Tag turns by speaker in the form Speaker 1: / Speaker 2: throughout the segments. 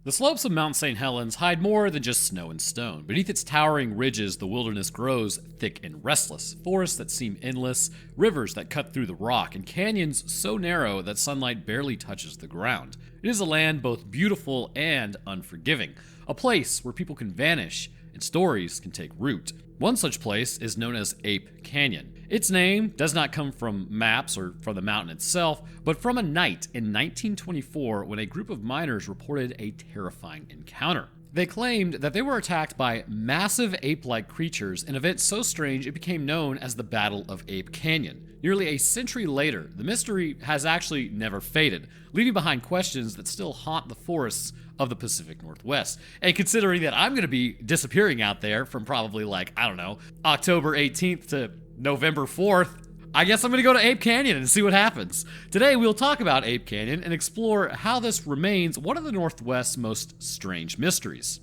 Speaker 1: The slopes of Mount St. Helens hide more than just snow and stone. Beneath its towering ridges, the wilderness grows thick and restless. Forests that seem endless, rivers that cut through the rock, and canyons so narrow that sunlight barely touches the ground. It is a land both beautiful and unforgiving, a place where people can vanish and stories can take root. One such place is known as Ape Canyon. Its name does not come from maps or from the mountain itself, but from a night in 1924 when a group of miners reported a terrifying encounter. They claimed that they were attacked by massive ape-like creatures, an event so strange it became known as the Battle of Ape Canyon. Nearly a century later, the mystery has actually never faded, leaving behind questions that still haunt the forests of the Pacific Northwest. And considering that I'm going to be disappearing out there from probably October 18th to November 4th, I guess I'm going to go to Ape Canyon and see what happens. Today we'll talk about Ape Canyon and explore how this remains one of the Northwest's most strange mysteries.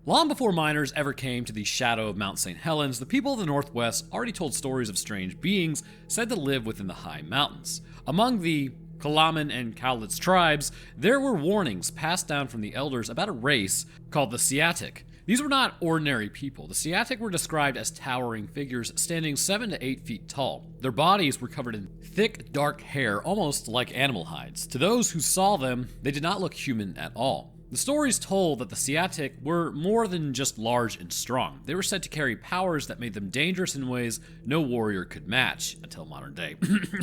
Speaker 1: Long before miners ever came to the shadow of Mount St. Helens, the people of the Northwest already told stories of strange beings said to live within the high mountains. Among the Kalaman and Cowlitz tribes, there were warnings passed down from the elders about a race called the Siatic. These were not ordinary people. The Siatic were described as towering figures standing 7 to 8 feet tall. Their bodies were covered in thick, dark hair, almost like animal hides. To those who saw them, they did not look human at all. The stories told that the Siatic were more than just large and strong. They were said to carry powers that made them dangerous in ways no warrior could match, until modern day.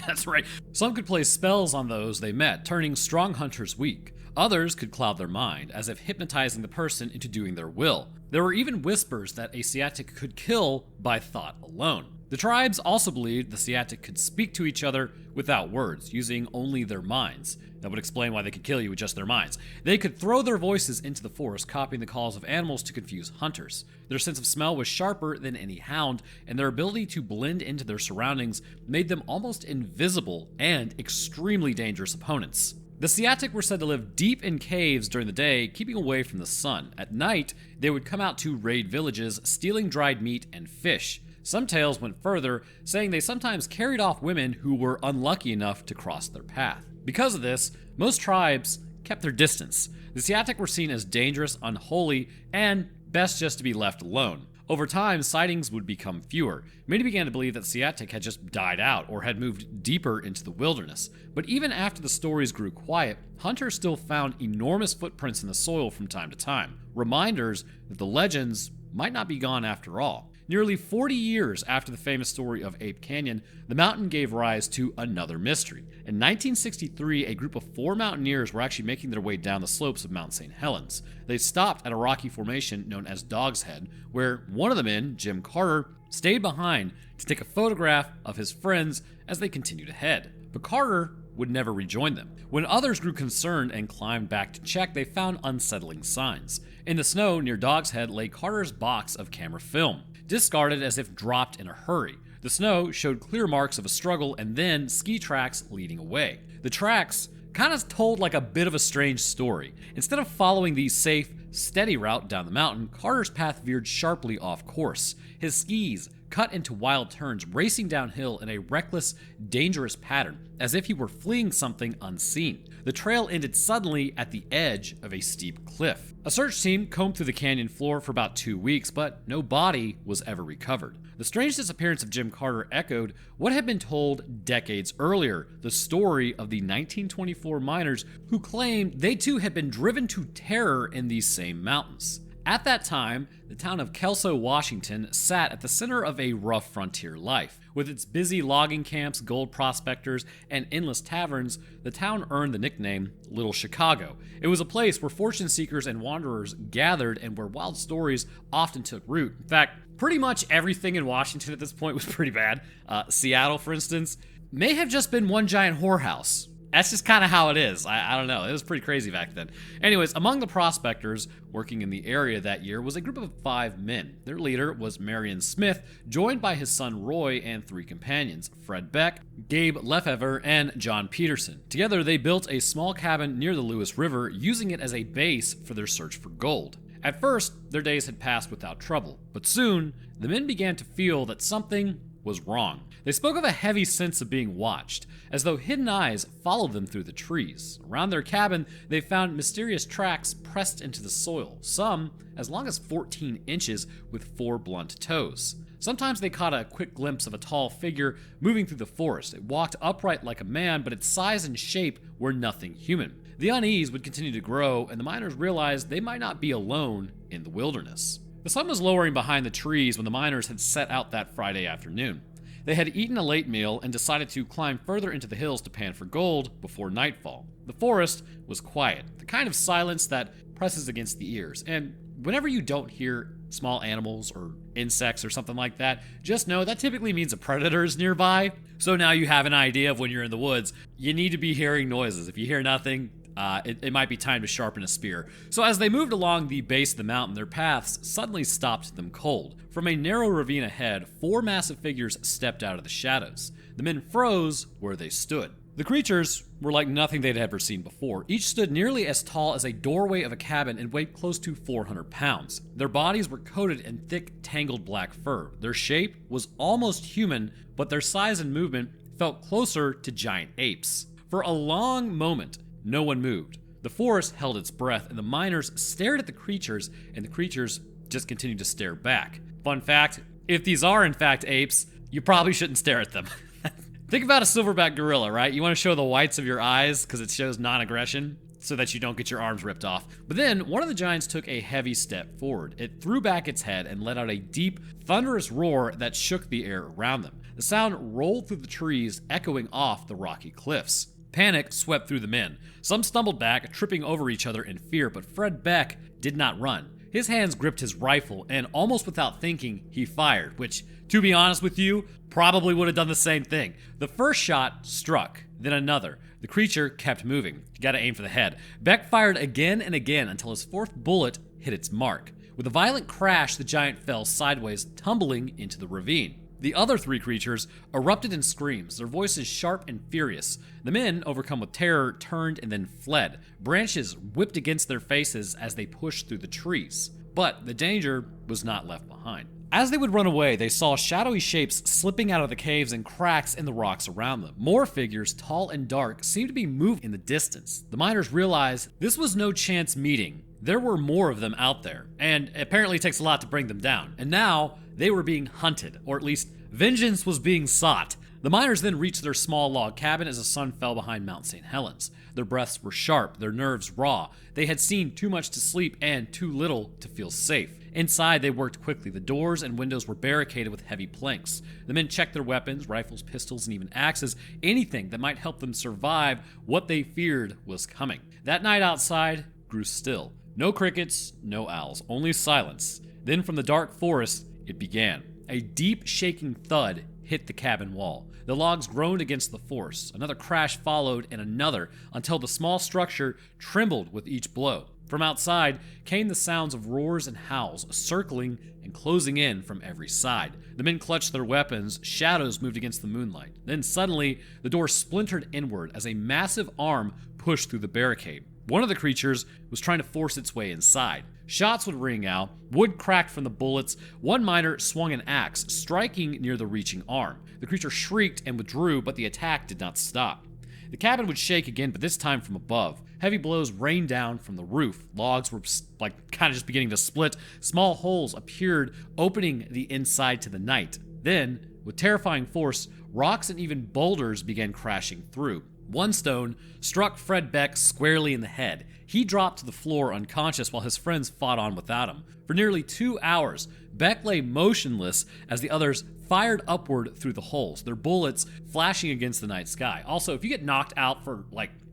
Speaker 1: That's right. Some could place spells on those they met, turning strong hunters weak. Others could cloud their mind, as if hypnotizing the person into doing their will. There were even whispers that a Siatic could kill by thought alone. The tribes also believed the Siatic could speak to each other without words, using only their minds. That would explain why they could kill you with just their minds. They could throw their voices into the forest, copying the calls of animals to confuse hunters. Their sense of smell was sharper than any hound, and their ability to blend into their surroundings made them almost invisible and extremely dangerous opponents. The Siatic were said to live deep in caves during the day, keeping away from the sun. At night, they would come out to raid villages, stealing dried meat and fish. Some tales went further, saying they sometimes carried off women who were unlucky enough to cross their path. Because of this, most tribes kept their distance. The Siatic were seen as dangerous, unholy, and best just to be left alone. Over time, sightings would become fewer. Many began to believe that Siatic had just died out or had moved deeper into the wilderness. But even after the stories grew quiet, hunters still found enormous footprints in the soil from time to time, reminders that the legends might not be gone after all. Nearly 40 years after the famous story of Ape Canyon, the mountain gave rise to another mystery. In 1963, a group of 4 mountaineers were actually making their way down the slopes of Mount St. Helens. They stopped at a rocky formation known as Dog's Head, where one of the men, Jim Carter, stayed behind to take a photograph of his friends as they continued ahead. But Carter would never rejoin them. When others grew concerned and climbed back to check, they found unsettling signs. In the snow near Dog's Head lay Carter's box of camera film, discarded as if dropped in a hurry. The snow showed clear marks of a struggle and then ski tracks leading away. The tracks kind of told like a bit of a strange story. Instead of following the safe, steady route down the mountain, Carter's path veered sharply off course. His skis cut into wild turns, racing downhill in a reckless, dangerous pattern, as if he were fleeing something unseen. The trail ended suddenly at the edge of a steep cliff. A search team combed through the canyon floor for about 2 weeks, but no body was ever recovered. The strange disappearance of Jim Carter echoed what had been told decades earlier, the story of the 1924 miners who claimed they too had been driven to terror in these same mountains. At that time, the town of Kelso, Washington, sat at the center of a rough frontier life. With its busy logging camps, gold prospectors, and endless taverns, the town earned the nickname Little Chicago. It was a place where fortune seekers and wanderers gathered and where wild stories often took root. In fact, pretty much everything in Washington at this point was pretty bad. Seattle, for instance, may have just been one giant whorehouse. That's just kind of how it is. I don't know. It was pretty crazy back then. Anyways, among the prospectors working in the area that year was a group of 5 men. Their leader was Marion Smith, joined by his son Roy and 3 companions, Fred Beck, Gabe Lefevre, and John Peterson. Together, they built a small cabin near the Lewis River, using it as a base for their search for gold. At first, their days had passed without trouble, but soon, the men began to feel that something was wrong. They spoke of a heavy sense of being watched, as though hidden eyes followed them through the trees. Around their cabin, they found mysterious tracks pressed into the soil, some as long as 14 inches with 4 blunt toes. Sometimes they caught a quick glimpse of a tall figure moving through the forest. It walked upright like a man, but its size and shape were nothing human. The unease would continue to grow, and the miners realized they might not be alone in the wilderness. The sun was lowering behind the trees when the miners had set out that Friday afternoon. They had eaten a late meal and decided to climb further into the hills to pan for gold before nightfall. The forest was quiet, the kind of silence that presses against the ears, and whenever you don't hear small animals or insects or something like that, just know that typically means a predator is nearby. So now you have an idea of when you're in the woods, you need to be hearing noises. If you hear nothing, it might be time to sharpen a spear. So as they moved along the base of the mountain, their paths suddenly stopped them cold. From a narrow ravine ahead, 4 massive figures stepped out of the shadows. The men froze where they stood. The creatures were like nothing they'd ever seen before. Each stood nearly as tall as a doorway of a cabin and weighed close to 400 pounds. Their bodies were coated in thick, tangled black fur. Their shape was almost human, but their size and movement felt closer to giant apes. For a long moment, no one moved. The forest held its breath, and the miners stared at the creatures, and the creatures just continued to stare back. Fun fact, if these are in fact apes, you probably shouldn't stare at them. Think about a silverback gorilla, right? You want to show the whites of your eyes because it shows non-aggression so that you don't get your arms ripped off. But then one of the giants took a heavy step forward. It threw back its head and let out a deep, thunderous roar that shook the air around them. The sound rolled through the trees, echoing off the rocky cliffs. Panic swept through the men. Some stumbled back, tripping over each other in fear, but Fred Beck did not run. His hands gripped his rifle, and almost without thinking, he fired, which, to be honest with you, probably would have done the same thing. The first shot struck, then another. The creature kept moving. You gotta aim for the head. Beck fired again and again until his 4th bullet hit its mark. With a violent crash, the giant fell sideways, tumbling into the ravine. The other 3 creatures erupted in screams, their voices sharp and furious. The men, overcome with terror, turned and then fled. Branches whipped against their faces as they pushed through the trees. But the danger was not left behind. As they would run away, they saw shadowy shapes slipping out of the caves and cracks in the rocks around them. More figures, tall and dark, seemed to be moving in the distance. The miners realized this was no chance meeting. There were more of them out there, and apparently it takes a lot to bring them down. And now, they were being hunted, or at least vengeance was being sought. The miners then reached their small log cabin as the sun fell behind Mount St. Helens. Their breaths were sharp, their nerves raw. They had seen too much to sleep and too little to feel safe. Inside, they worked quickly. The doors and windows were barricaded with heavy planks. The men checked their weapons, rifles, pistols, and even axes, anything that might help them survive what they feared was coming. That night outside grew still. No crickets, no owls, only silence. Then from the dark forest, it began. A deep shaking thud hit the cabin wall. The logs groaned against the force. Another crash followed and another until the small structure trembled with each blow. From outside came the sounds of roars and howls, circling and closing in from every side. The men clutched their weapons, shadows moved against the moonlight. Then suddenly, the door splintered inward as a massive arm pushed through the barricade. One of the creatures was trying to force its way inside. Shots would ring out, wood cracked from the bullets. One miner swung an axe, striking near the reaching arm. The creature shrieked and withdrew, but the attack did not stop. The cabin would shake again, but this time from above. Heavy blows rained down from the roof. Logs were kind of just beginning to split. Small holes appeared, opening the inside to the night. Then, with terrifying force, rocks and even boulders began crashing through. One stone struck Fred Beck squarely in the head. he dropped to the floor unconscious while his friends fought on without him. For nearly 2 hours, Beck lay motionless as the others fired upward through the holes, their bullets flashing against the night sky. Also, if you get knocked out for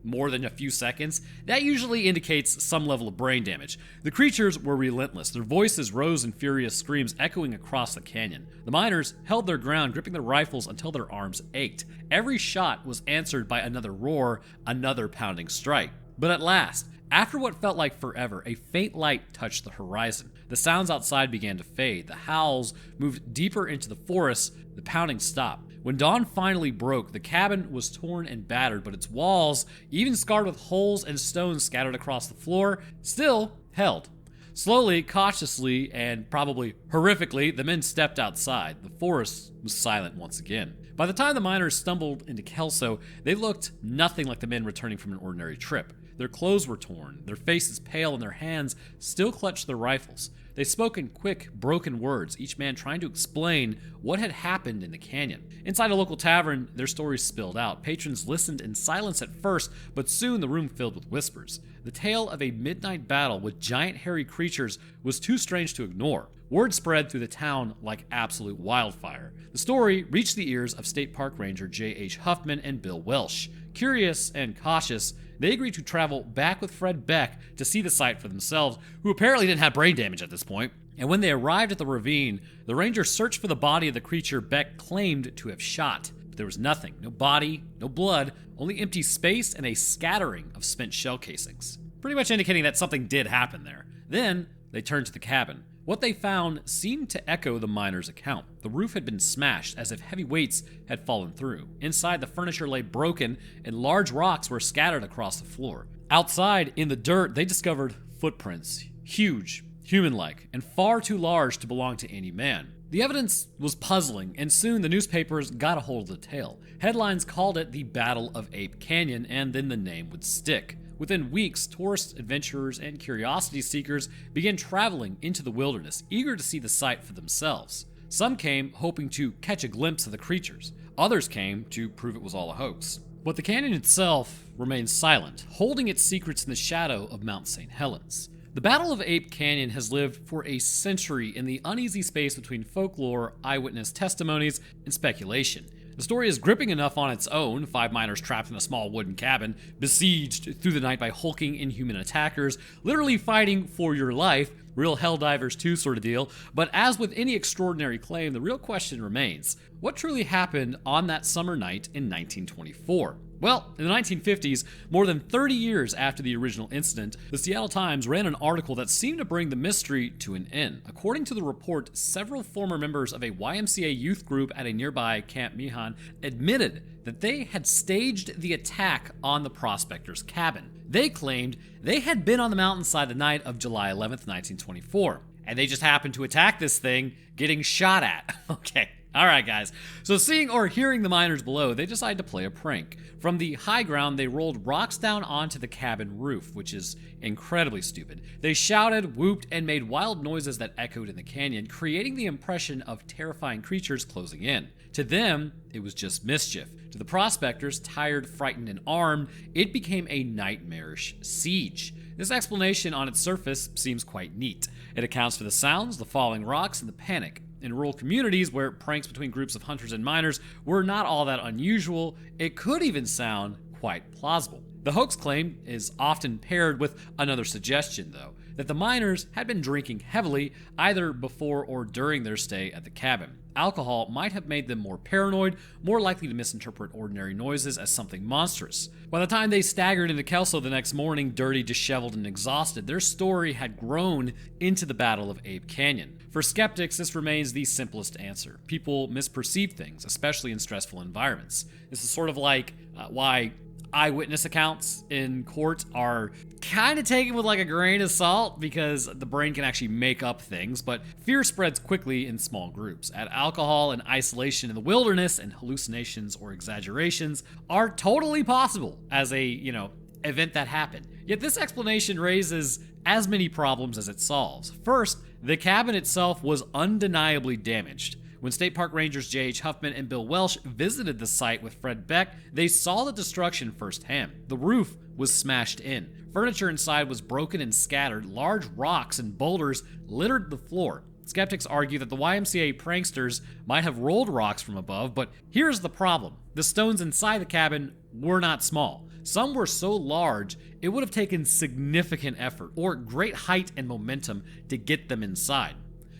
Speaker 1: more than a few seconds, that usually indicates some level of brain damage. The creatures were relentless. Their voices rose in furious screams echoing across the canyon. The miners held their ground, gripping their rifles until their arms ached. Every shot was answered by another roar, another pounding strike. But at last, after what felt like forever, a faint light touched the horizon. The sounds outside began to fade. The howls moved deeper into the forest. The pounding stopped. When dawn finally broke, the cabin was torn and battered, but its walls, even scarred with holes and stones scattered across the floor, still held. Slowly, cautiously, and probably horrifically, the men stepped outside. The forest was silent once again. By the time the miners stumbled into Kelso, they looked nothing like the men returning from an ordinary trip. Their clothes were torn, their faces pale, and their hands still clutched their rifles. They spoke in quick, broken words, each man trying to explain what had happened in the canyon. Inside a local tavern, their stories spilled out. Patrons listened in silence at first, but soon the room filled with whispers. The tale of a midnight battle with giant hairy creatures was too strange to ignore. Word spread through the town like absolute wildfire. The story reached the ears of State Park Ranger J.H. Huffman and Bill Welsh. Curious and cautious, they agreed to travel back with Fred Beck to see the site for themselves, who apparently didn't have brain damage at this point. And when they arrived at the ravine, the Rangers searched for the body of the creature Beck claimed to have shot. But there was nothing. No body, no blood, only empty space and a scattering of spent shell casings. Pretty much indicating that something did happen there. Then, they turned to the cabin. What they found seemed to echo the miners' account. The roof had been smashed as if heavy weights had fallen through. Inside, the furniture lay broken and large rocks were scattered across the floor. Outside, in the dirt, they discovered footprints. Huge, human-like, and far too large to belong to any man. The evidence was puzzling, and soon the newspapers got a hold of the tale. Headlines called it the Battle of Ape Canyon, and then the name would stick. Within weeks, tourists, adventurers, and curiosity seekers began traveling into the wilderness, eager to see the site for themselves. Some came hoping to catch a glimpse of the creatures. Others came to prove it was all a hoax. But the canyon itself remained silent, holding its secrets in the shadow of Mount St. Helens. The Battle of Ape Canyon has lived for a century in the uneasy space between folklore, eyewitness testimonies, and speculation. The story is gripping enough on its own, 5 miners trapped in a small wooden cabin, besieged through the night by hulking inhuman attackers, literally fighting for your life, real Helldivers 2 sort of deal. But as with any extraordinary claim, the real question remains, what truly happened on that summer night in 1924? Well, in the 1950s, more than 30 years after the original incident, the Seattle Times ran an article that seemed to bring the mystery to an end. According to the report, several former members of a YMCA youth group at a nearby Camp Meehan admitted that they had staged the attack on the prospector's cabin. They claimed they had been on the mountainside the night of July 11th, 1924, and they just happened to attack this thing getting shot at. Okay. Alright guys, so seeing or hearing the miners below, they decided to play a prank. From the high ground, they rolled rocks down onto the cabin roof, which is incredibly stupid. They shouted, whooped, and made wild noises that echoed in the canyon, creating the impression of terrifying creatures closing in. To them, it was just mischief. To the prospectors, tired, frightened, and armed, it became a nightmarish siege. This explanation on its surface seems quite neat. It accounts for the sounds, the falling rocks, and the panic. In rural communities where pranks between groups of hunters and miners were not all that unusual, it could even sound quite plausible. The hoax claim is often paired with another suggestion, though, that the miners had been drinking heavily either before or during their stay at the cabin. Alcohol might have made them more paranoid, more likely to misinterpret ordinary noises as something monstrous. By the time they staggered into Kelso the next morning, dirty, disheveled, and exhausted, their story had grown into the Battle of Ape Canyon. For skeptics, this remains the simplest answer. People misperceive things, especially in stressful environments. This is sort of like why eyewitness accounts in court are kind of taken with like a grain of salt because the brain can actually make up things, but fear spreads quickly in small groups. Add alcohol and isolation in the wilderness, and hallucinations or exaggerations are totally possible as a, event that happened. Yet this explanation raises as many problems as it solves. First, the cabin itself was undeniably damaged. When State Park Rangers J.H. Huffman and Bill Welsh visited the site with Fred Beck, they saw the destruction firsthand. The roof was smashed in. Furniture inside was broken and scattered. Large rocks and boulders littered the floor. Skeptics argue that the YMCA pranksters might have rolled rocks from above, but here's the problem. The stones inside the cabin were not small. Some were so large, it would have taken significant effort or great height and momentum to get them inside.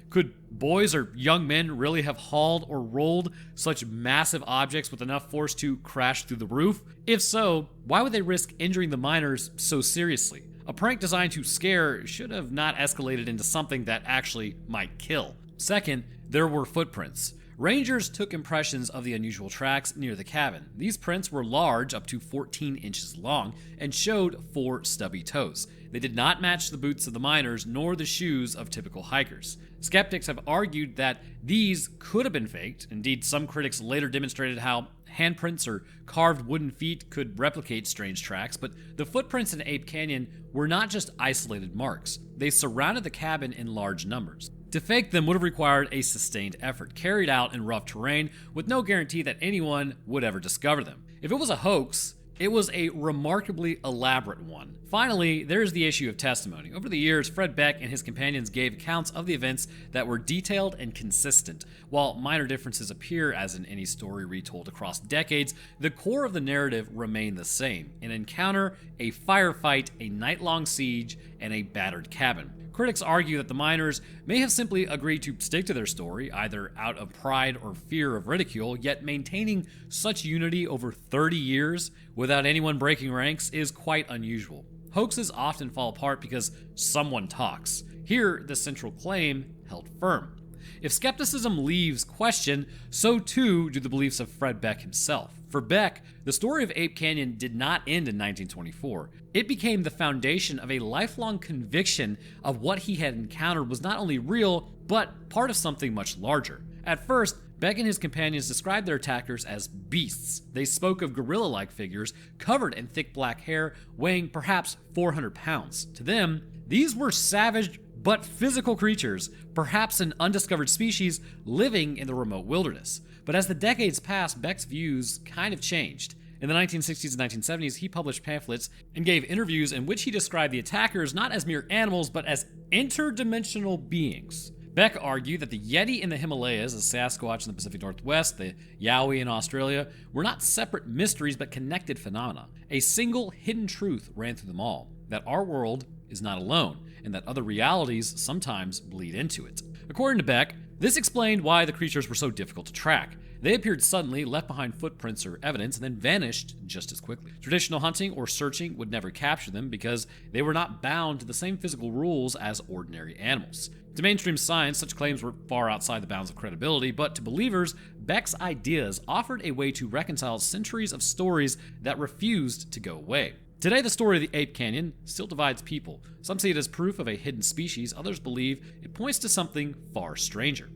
Speaker 1: Could boys or young men really have hauled or rolled such massive objects with enough force to crash through the roof? If so, why would they risk injuring the miners so seriously? A prank designed to scare should have not escalated into something that actually might kill. Second, there were footprints. Rangers took impressions of the unusual tracks near the cabin. These prints were large, up to 14 inches long, and showed 4 stubby toes. They did not match the boots of the miners nor the shoes of typical hikers. Skeptics have argued that these could have been faked. Indeed, some critics later demonstrated how handprints or carved wooden feet could replicate strange tracks, but the footprints in Ape Canyon were not just isolated marks. They surrounded the cabin in large numbers. To fake them would have required a sustained effort, carried out in rough terrain, with no guarantee that anyone would ever discover them. If it was a hoax, it was a remarkably elaborate one. Finally, there's the issue of testimony. Over the years, Fred Beck and his companions gave accounts of the events that were detailed and consistent. While minor differences appear, as in any story retold across decades, the core of the narrative remained the same: an encounter, a firefight, a night-long siege, and a battered cabin. Critics argue that the miners may have simply agreed to stick to their story, either out of pride or fear of ridicule, yet maintaining such unity over 30 years without anyone breaking ranks is quite unusual. Hoaxes often fall apart because someone talks. Here, the central claim held firm. If skepticism leaves question, so too do the beliefs of Fred Beck himself. For Beck, the story of Ape Canyon did not end in 1924. It became the foundation of a lifelong conviction of what he had encountered was not only real, but part of something much larger. At first, Beck and his companions described their attackers as beasts. They spoke of gorilla-like figures covered in thick black hair, weighing perhaps 400 pounds. To them, these were savage but physical creatures, perhaps an undiscovered species living in the remote wilderness. But as the decades passed, Beck's views kind of changed. In the 1960s and 1970s, he published pamphlets and gave interviews in which he described the attackers not as mere animals, but as interdimensional beings. Beck argued that the Yeti in the Himalayas, the Sasquatch in the Pacific Northwest, the Yowie in Australia, were not separate mysteries but connected phenomena. A single hidden truth ran through them all: that our world is not alone, and that other realities sometimes bleed into it. According to Beck, this explained why the creatures were so difficult to track. They appeared suddenly, left behind footprints or evidence, and then vanished just as quickly. Traditional hunting or searching would never capture them because they were not bound to the same physical rules as ordinary animals. To mainstream science, such claims were far outside the bounds of credibility, but to believers, Beck's ideas offered a way to reconcile centuries of stories that refused to go away. Today, the story of the Ape Canyon still divides people. Some see it as proof of a hidden species, others believe it points to something far stranger.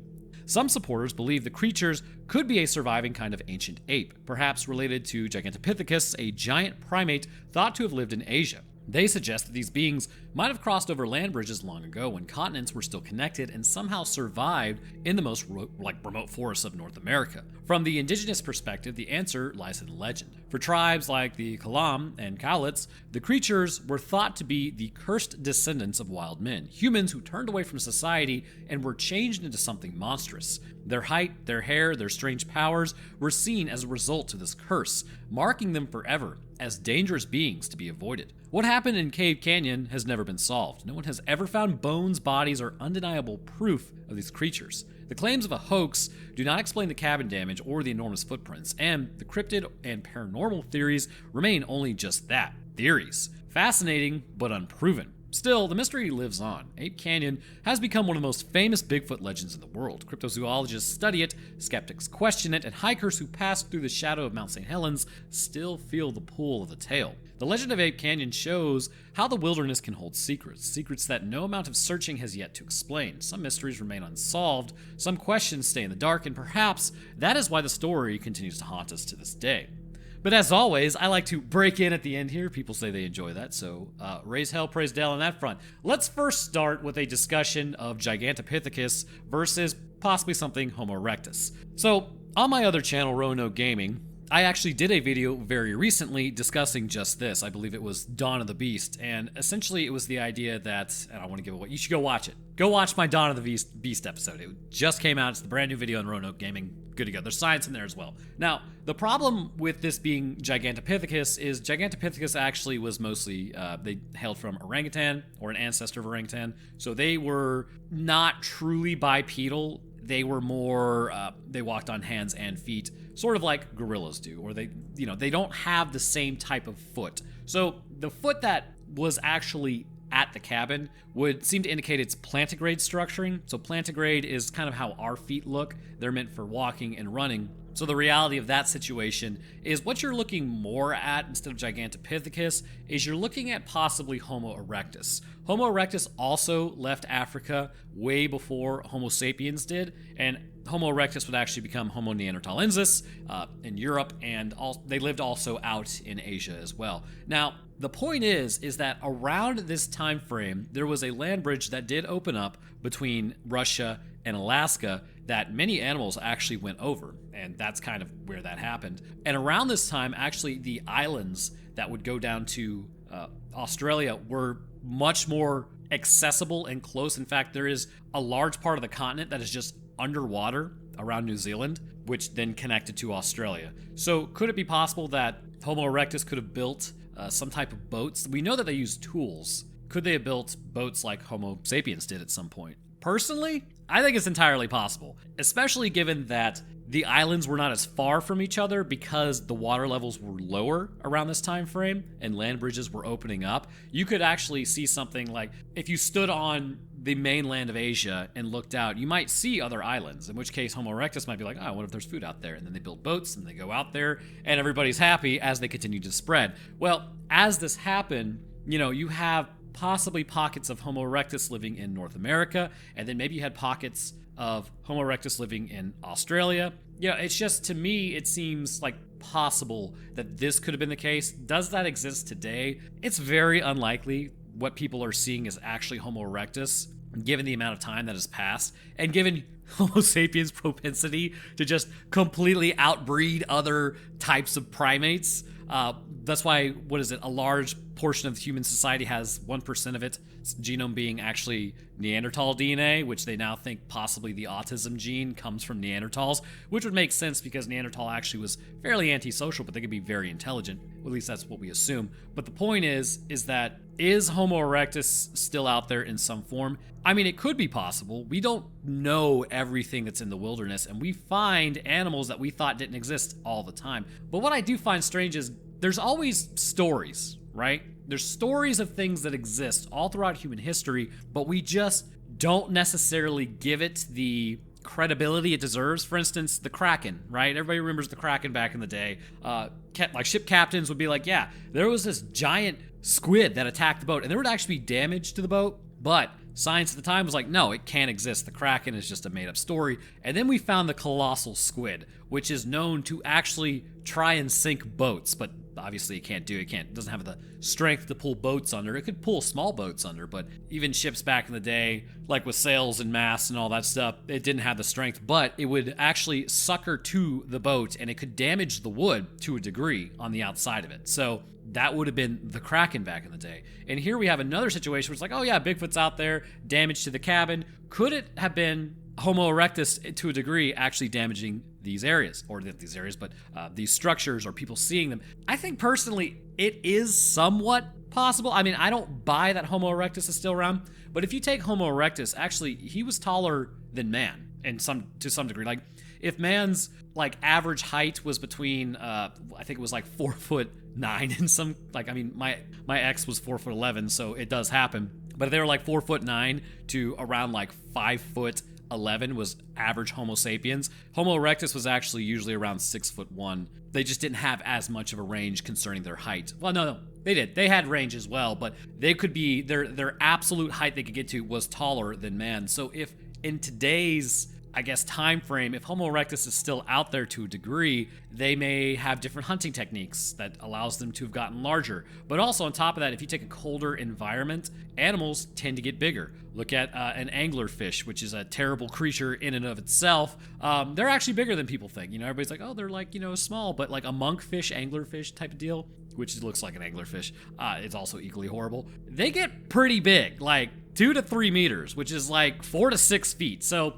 Speaker 1: Some supporters believe the creatures could be a surviving kind of ancient ape, perhaps related to Gigantopithecus, a giant primate thought to have lived in Asia. They suggest that these beings might have crossed over land bridges long ago when continents were still connected and somehow survived in the most remote forests of North America. From the indigenous perspective, the answer lies in legend. For tribes like the Kalam and Cowlitz, the creatures were thought to be the cursed descendants of wild men, humans who turned away from society and were changed into something monstrous. Their height, their hair, their strange powers were seen as a result of this curse, marking them forever as dangerous beings to be avoided. What happened in Cave Canyon has never been solved. No one has ever found bones, bodies, or undeniable proof of these creatures. The claims of a hoax do not explain the cabin damage or the enormous footprints, and the cryptid and paranormal theories remain only just that: theories. Fascinating, but unproven. Still, the mystery lives on. Ape Canyon has become one of the most famous Bigfoot legends in the world. Cryptozoologists study it, skeptics question it, and hikers who pass through the shadow of Mount St. Helens still feel the pull of the tale. The legend of Ape Canyon shows how the wilderness can hold secrets that no amount of searching has yet to explain. Some mysteries remain unsolved, some questions stay in the dark, and perhaps that is why the story continues to haunt us to this day. But as always, I like to break in at the end here. People say they enjoy that, so raise hell, praise Dale on that front. Let's first start with a discussion of Gigantopithecus versus possibly something Homo erectus. So, on my other channel, Roanoke Gaming, I actually did a video very recently discussing just this. I believe it was Dawn of the Beast, and essentially it was the idea that, and I want to give it away, you should go watch it. Go watch my Dawn of the Beast episode. It just came out. It's the brand new video on Roanoke Gaming. Good to go. There's science in there as well. Now, the problem with this being Gigantopithecus is Gigantopithecus actually was mostly, they hailed from orangutan, or an ancestor of orangutan, so they were not truly bipedal. They were more, they walked on hands and feet, sort of like gorillas do, or they don't have the same type of foot. So the foot that was actually at the cabin would seem to indicate its plantigrade structuring. So plantigrade is kind of how our feet look. They're meant for walking and running. So the reality of that situation is what you're looking more at instead of Gigantopithecus is you're looking at possibly Homo erectus. Homo erectus also left Africa way before Homo sapiens did, and Homo erectus would actually become Homo neanderthalensis in Europe, and they lived also out in Asia as well. Now, the point is that around this time frame, there was a land bridge that did open up between Russia and Alaska that many animals actually went over, and that's kind of where that happened. And around this time, actually, the islands that would go down to Australia were much more accessible and close. In fact, there is a large part of the continent that is just underwater around New Zealand, which then connected to Australia. So could it be possible that Homo erectus could have built some type of boats? We know that they use tools. Could they have built boats like Homo sapiens did at some point? Personally, I think it's entirely possible, especially given that the islands were not as far from each other because the water levels were lower around this time frame and land bridges were opening up. You could actually see something like if you stood on the mainland of Asia and looked out, you might see other islands, in which case Homo erectus might be like, oh, what if there's food out there? And then they build boats and they go out there and everybody's happy as they continue to spread. Well, as this happened, you have possibly pockets of Homo erectus living in North America, and then maybe you had pockets of Homo erectus living in Australia. It's just, to me, it seems like possible that this could have been the case. Does that exist today? It's very unlikely. What people are seeing is actually Homo erectus, given the amount of time that has passed, and given Homo sapiens' propensity to just completely outbreed other types of primates. That's why, a large portion of human society has 1% of its genome being actually Neanderthal DNA, which they now think possibly the autism gene comes from Neanderthals, which would make sense because Neanderthal actually was fairly antisocial, but they could be very intelligent. Well, at least that's what we assume. But the point is that is Homo erectus still out there in some form? I mean, it could be possible. We don't know everything that's in the wilderness, and we find animals that we thought didn't exist all the time. But what I do find strange is there's always stories, right? There's stories of things that exist all throughout human history, but we just don't necessarily give it the credibility it deserves. For instance, the Kraken, right? Everybody remembers the Kraken back in the day. Like ship captains would be like, yeah, there was this giant squid that attacked the boat, and there would actually be damage to the boat, but science at the time was like, no, it can't exist. The Kraken is just a made-up story. And then we found the colossal squid, which is known to actually try and sink boats, but obviously it can't do it. It doesn't have the strength to pull boats under. It could pull small boats under, but even ships back in the day, like with sails and masts and all that stuff, it didn't have the strength, but it would actually sucker to the boat, and it could damage the wood to a degree on the outside of it. So that would have been the Kraken back in the day. And here we have another situation where it's like, oh yeah, Bigfoot's out there, damage to the cabin. Could it have been Homo erectus to a degree actually damaging these areas, or not these areas, but these structures, or people seeing them? I think personally it is somewhat possible. I mean, I don't buy that Homo erectus is still around, but if you take Homo erectus, actually he was taller than man to some degree. Like if man's like average height was between I think it was like 4'9" and some, like, I mean, my ex was 4'11", so it does happen, but they were like 4'9" to around like 5'11" was average Homo sapiens. Homo erectus was actually usually around 6'1". They just didn't have as much of a range concerning their height. Well, no, they did. They had range as well, but they could be, their absolute height they could get to was taller than man. So if in today's I guess, time frame, if Homo erectus is still out there to a degree, they may have different hunting techniques that allows them to have gotten larger. But also on top of that, if you take a colder environment, animals tend to get bigger. Look at an anglerfish, which is a terrible creature in and of itself. They're actually bigger than people think. You know, everybody's like, oh, they're like, you know, small, but like a monkfish, anglerfish type of deal, which looks like an anglerfish. It's also equally horrible. They get pretty big, like 2 to 3 meters, which is like 4 to 6 feet. So,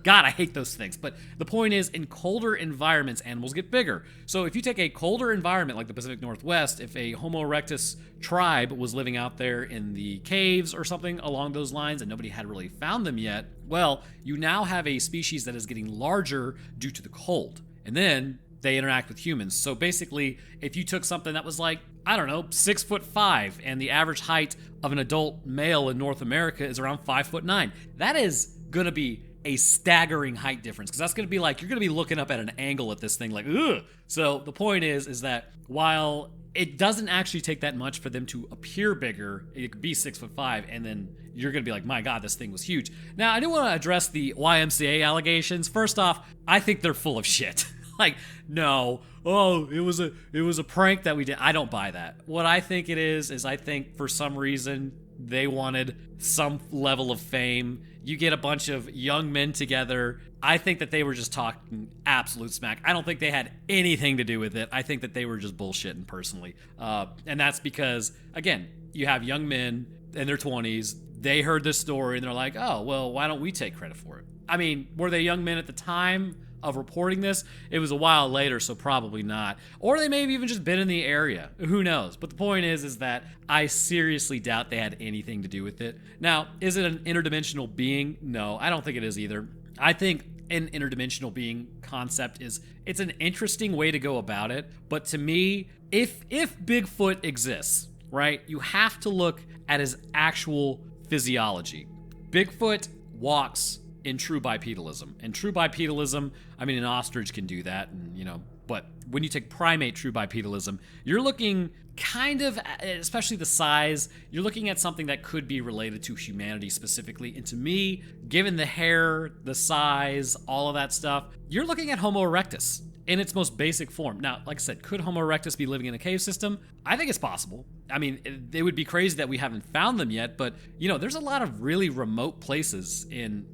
Speaker 1: God, I hate those things. But the point is, in colder environments, animals get bigger. So if you take a colder environment like the Pacific Northwest, if a Homo erectus tribe was living out there in the caves or something along those lines and nobody had really found them yet, well, you now have a species that is getting larger due to the cold. And then they interact with humans. So basically, if you took something that was like, I don't know, 6'5", and the average height of an adult male in North America is around 5'9", that is gonna be a staggering height difference, because that's gonna be like, you're gonna be looking up at an angle at this thing like, ugh. So the point is that while it doesn't actually take that much for them to appear bigger, it could be 6'5", and then you're gonna be like, my God, this thing was huge. Now, I do want to address the YMCA allegations. First off, I think they're full of shit. Like, no, oh, it was a prank that we did. I don't buy that. What I think it is I think for some reason they wanted some level of fame. You get a bunch of young men together. I think that they were just talking absolute smack. I don't think they had anything to do with it. I think that they were just bullshitting personally. And that's because, again, you have young men in their 20s. They heard this story and they're like, oh, well, why don't we take credit for it? I mean, were they young men at the time of reporting this? It was a while later, so probably not. Or they may have even just been in the area. Who knows? But the point is that I seriously doubt they had anything to do with it. Now, is it an interdimensional being? No, I don't think it is either. I think an interdimensional being concept it's an interesting way to go about it. But to me, if Bigfoot exists, right, you have to look at his actual physiology. Bigfoot walks in true bipedalism. And true bipedalism, I mean, an ostrich can do that, and you know, but when you take primate true bipedalism, you're looking kind of, especially the size, you're looking at something that could be related to humanity specifically. And to me, given the hair, the size, all of that stuff, you're looking at Homo erectus in its most basic form. Now, like I said, could Homo erectus be living in a cave system? I think it's possible. I mean, it would be crazy that we haven't found them yet, but you know, there's a lot of really remote places in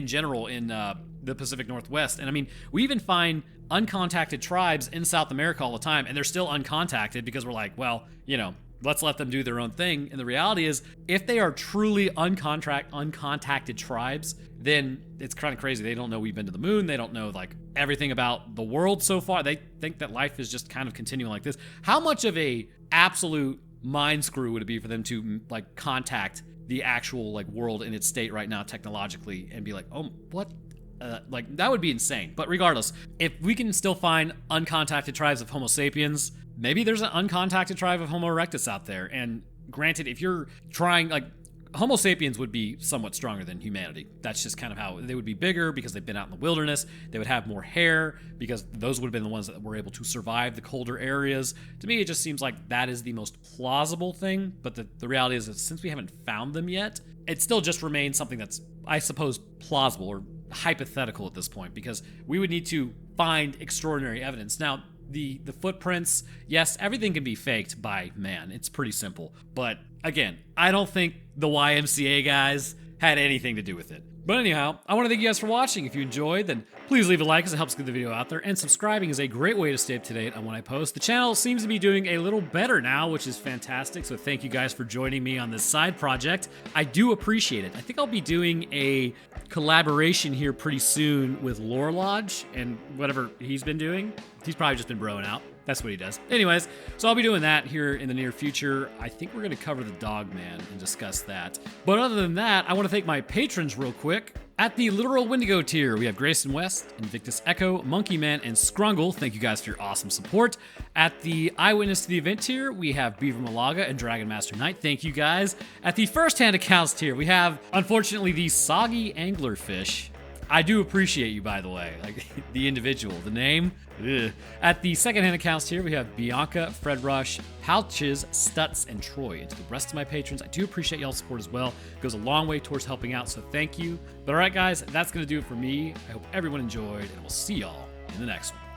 Speaker 1: general in the Pacific Northwest. And I mean, we even find uncontacted tribes in South America all the time, and they're still uncontacted because we're like, well, you know, let's let them do their own thing. And the reality is, if they are truly uncontacted tribes, then it's kind of crazy. They don't know we've been to the moon. They don't know like everything about the world so far. They think that life is just kind of continuing like this. How much of a absolute mind screw would it be for them to like contact the actual like world in its state right now technologically and be like, oh, what? Like that would be insane. But regardless, if we can still find uncontacted tribes of Homo sapiens, maybe there's an uncontacted tribe of Homo erectus out there. And granted, if you're trying, like, Homo sapiens would be somewhat stronger than humanity. That's just kind of how they would be bigger because they've been out in the wilderness. They would have more hair because those would have been the ones that were able to survive the colder areas. To me, it just seems like that is the most plausible thing. But the reality is that since we haven't found them yet, it still just remains something that's, I suppose, plausible or hypothetical at this point, because we would need to find extraordinary evidence. Now, the footprints, yes, everything can be faked by man. It's pretty simple. But again, I don't think the YMCA guys had anything to do with it. But anyhow, I want to thank you guys for watching. If you enjoyed, then please leave a like as it helps get the video out there. And subscribing is a great way to stay up to date on when I post. The channel seems to be doing a little better now, which is fantastic. So thank you guys for joining me on this side project. I do appreciate it. I think I'll be doing a collaboration here pretty soon with Lore Lodge and whatever he's been doing. He's probably just been broing out. That's what he does. Anyways, so I'll be doing that here in the near future. I think we're going to cover the Dogman and discuss that. But other than that, I want to thank my patrons real quick. At the Literal Wendigo tier, we have Grayson West, Invictus Echo, Monkey Man, and Scrungle. Thank you guys for your awesome support. At the Eyewitness to the Event tier, we have Beaver Malaga and Dragon Master Knight. Thank you guys. At the First Hand Accounts tier, we have, unfortunately, the Soggy Anglerfish. I do appreciate you, by the way. Like, the individual, the name. Ugh. At the secondhand accounts here, we have Bianca, Fred Rush, Pouches, Stutz, and Troy. And to the rest of my patrons, I do appreciate y'all's support as well. It goes a long way towards helping out, so thank you. But all right, guys, that's going to do it for me. I hope everyone enjoyed, and we'll see y'all in the next one.